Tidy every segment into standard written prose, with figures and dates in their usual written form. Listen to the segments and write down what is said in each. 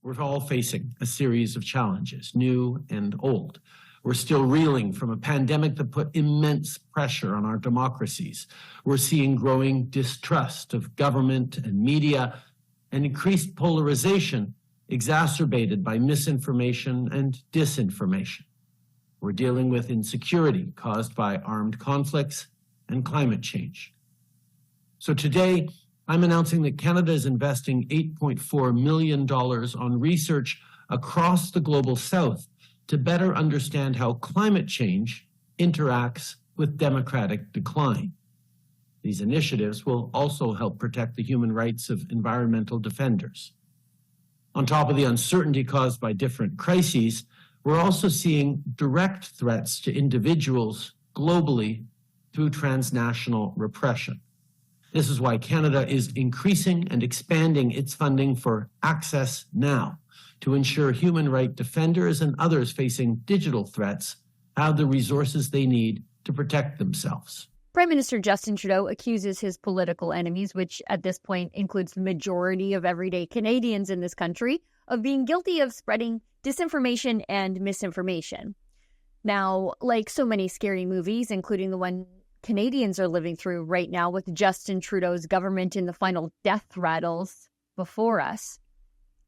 We're all facing a series of challenges, new and old. We're still reeling from a pandemic that put immense pressure on our democracies. We're seeing growing distrust of government and media and increased polarization exacerbated by misinformation and disinformation. We're dealing with insecurity caused by armed conflicts and climate change. So today, I'm announcing that Canada is investing $8.4 million on research across the global south to better understand how climate change interacts with democratic decline. These initiatives will also help protect the human rights of environmental defenders. On top of the uncertainty caused by different crises, we're also seeing direct threats to individuals globally through transnational repression. This is why Canada is increasing and expanding its funding for Access Now to ensure human rights defenders and others facing digital threats have the resources they need to protect themselves. Prime Minister Justin Trudeau accuses his political enemies, which at this point includes the majority of everyday Canadians in this country, of being guilty of spreading disinformation and misinformation. Now, like so many scary movies, including the one Canadians are living through right now with Justin Trudeau's government in the final death rattles before us,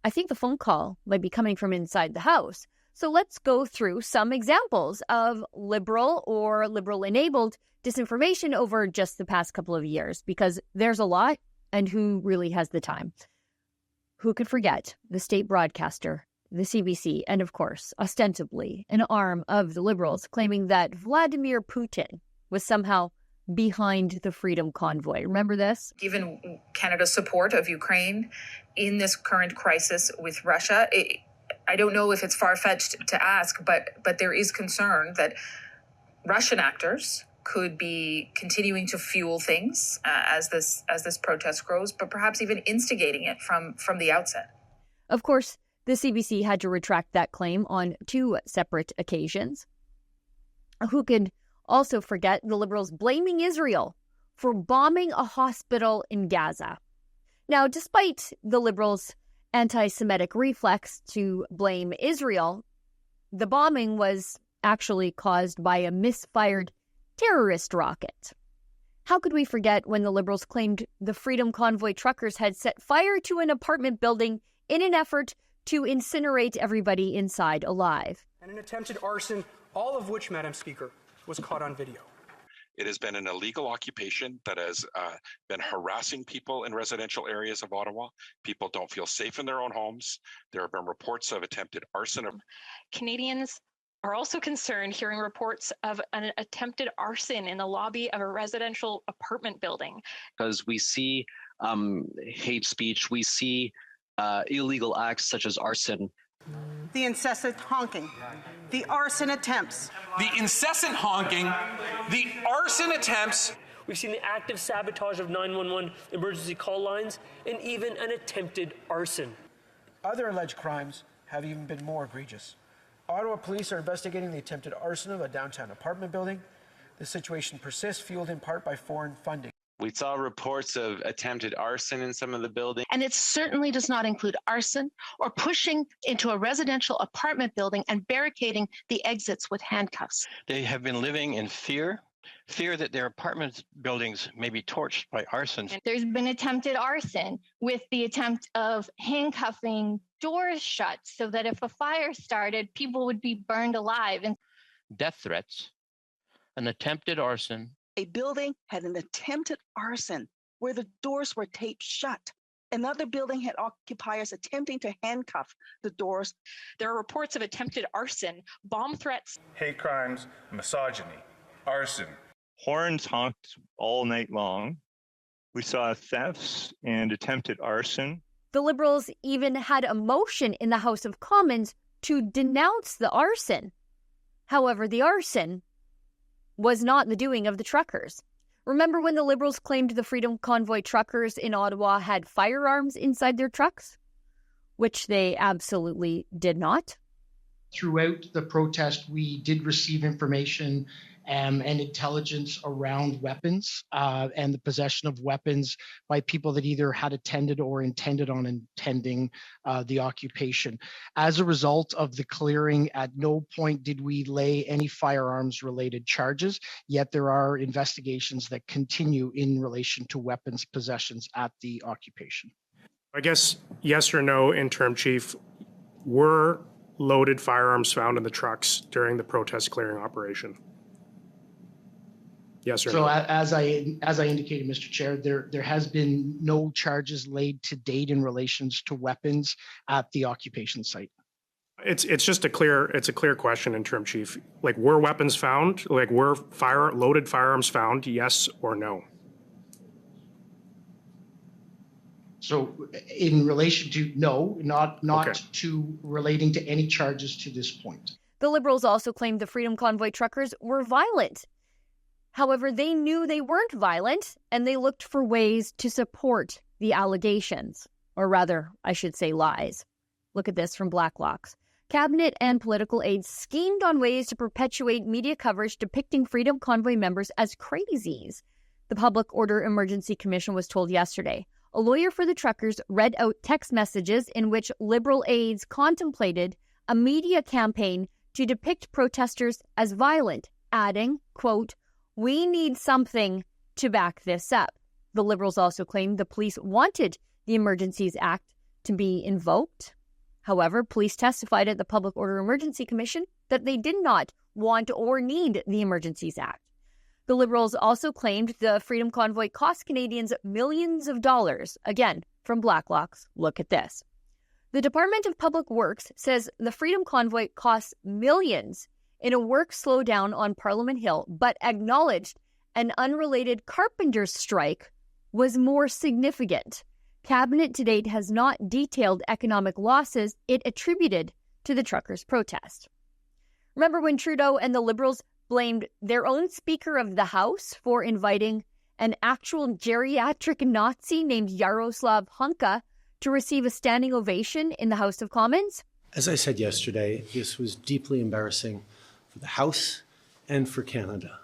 I think the phone call might be coming from inside the House. So let's go through some examples of liberal or liberal-enabled disinformation over just the past couple of years, because there's a lot, and who really has the time? Who could forget the state broadcaster, the CBC, and of course, ostensibly an arm of the Liberals, claiming that Vladimir Putin was somehow behind the Freedom Convoy. Remember this? Given Canada's support of Ukraine in this current crisis with Russia, I don't know if it's far-fetched to ask, but there is concern that Russian actors could be continuing to fuel things as this protest grows, but perhaps even instigating it from the outset. Of course, the CBC had to retract that claim on 2 separate occasions. Who could also forget the Liberals blaming Israel for bombing a hospital in Gaza? Now, despite the Liberals' anti-Semitic reflex to blame Israel, the bombing was actually caused by a misfired terrorist rocket. How could we forget when the Liberals claimed the Freedom Convoy truckers had set fire to an apartment building in an effort to incinerate everybody inside alive? And an attempted arson, all of which, Madam Speaker, was caught on video. It has been an illegal occupation that has been harassing people in residential areas of Ottawa. People don't feel safe in their own homes. There have been reports of attempted arson. Canadians are also concerned hearing reports of an attempted arson in the lobby of a residential apartment building. Because we see hate speech, we see illegal acts such as arson. The incessant honking, the arson attempts. The incessant honking, the arson attempts. We've seen the active sabotage of 911 emergency call lines and even an attempted arson. Other alleged crimes have even been more egregious. Ottawa police are investigating the attempted arson of a downtown apartment building. The situation persists, fueled in part by foreign funding. We saw reports of attempted arson in some of the buildings. And it certainly does not include arson or pushing into a residential apartment building and barricading the exits with handcuffs. They have been living in fear that their apartment buildings may be torched by arson. There's been attempted arson with the attempt of handcuffing doors shut so that if a fire started, people would be burned alive. And death threats, an attempted arson. A building had an attempted arson where the doors were taped shut. Another building had occupiers attempting to handcuff the doors. There are reports of attempted arson, bomb threats, hate crimes, misogyny, arson. Horns honked all night long. We saw thefts and attempted arson. The Liberals even had a motion in the House of Commons to denounce the arson. However, the arson was not the doing of the truckers. Remember when the Liberals claimed the Freedom Convoy truckers in Ottawa had firearms inside their trucks? Which they absolutely did not. throughout the protest, we did receive information and intelligence around weapons and the possession of weapons by people that either had attended or intended on attending the occupation. As a result of the clearing, at no point did we lay any firearms-related charges, yet there are investigations that continue in relation to weapons possessions at the occupation. I guess yes or no, Interim Chief, were loaded firearms found in the trucks during the protest clearing operation? Yes or no? So as I indicated, Mr. Chair, there has been no charges laid to date in relations to weapons at the occupation site. It's a clear question, Interim Chief. Like, were weapons found? Like, were loaded firearms found? Yes or no? So in relation to no, not Okay. to relating to any charges to this point. The Liberals also claimed the Freedom Convoy truckers were violent. However, they knew they weren't violent, and they looked for ways to support the allegations, or rather, I should say lies. Look at this from Blacklocks. Cabinet and political aides schemed on ways to perpetuate media coverage depicting Freedom Convoy members as crazies. The Public Order Emergency Commission was told yesterday. A lawyer for the truckers read out text messages in which Liberal aides contemplated a media campaign to depict protesters as violent, adding, quote, "We need something to back this up." The Liberals also claimed the police wanted the Emergencies Act to be invoked. However, police testified at the Public Order Emergency Commission that they did not want or need the Emergencies Act. The Liberals also claimed the Freedom Convoy cost Canadians millions of dollars. Again, from Blacklocks, look at this. The Department of Public Works says the Freedom Convoy costs millions in a work slowdown on Parliament Hill, but acknowledged an unrelated carpenters' strike was more significant. Cabinet to date has not detailed economic losses it attributed to the truckers' protest. Remember when Trudeau and the Liberals blamed their own Speaker of the House for inviting an actual geriatric Nazi named Yaroslav Hunka to receive a standing ovation in the House of Commons? As I said yesterday, this was deeply embarrassing for the House and for Canada.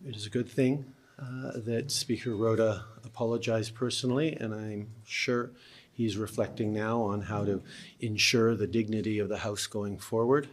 It is a good thing that Speaker Rhoda apologized personally, and I'm sure he's reflecting now on how to ensure the dignity of the House going forward.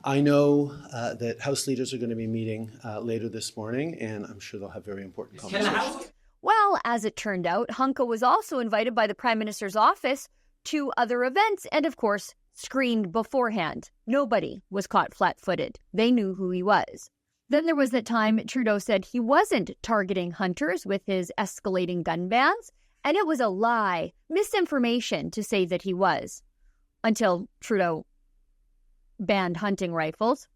I know that House leaders are going to be meeting later this morning, and I'm sure they'll have very important conversations. Well, as it turned out, Hunka was also invited by the Prime Minister's office to other events and, of course, screened beforehand. Nobody was caught flat-footed. They knew who he was. Then there was that time Trudeau said he wasn't targeting hunters with his escalating gun bans, and it was a lie, misinformation to say that he was, until Trudeau banned hunting rifles.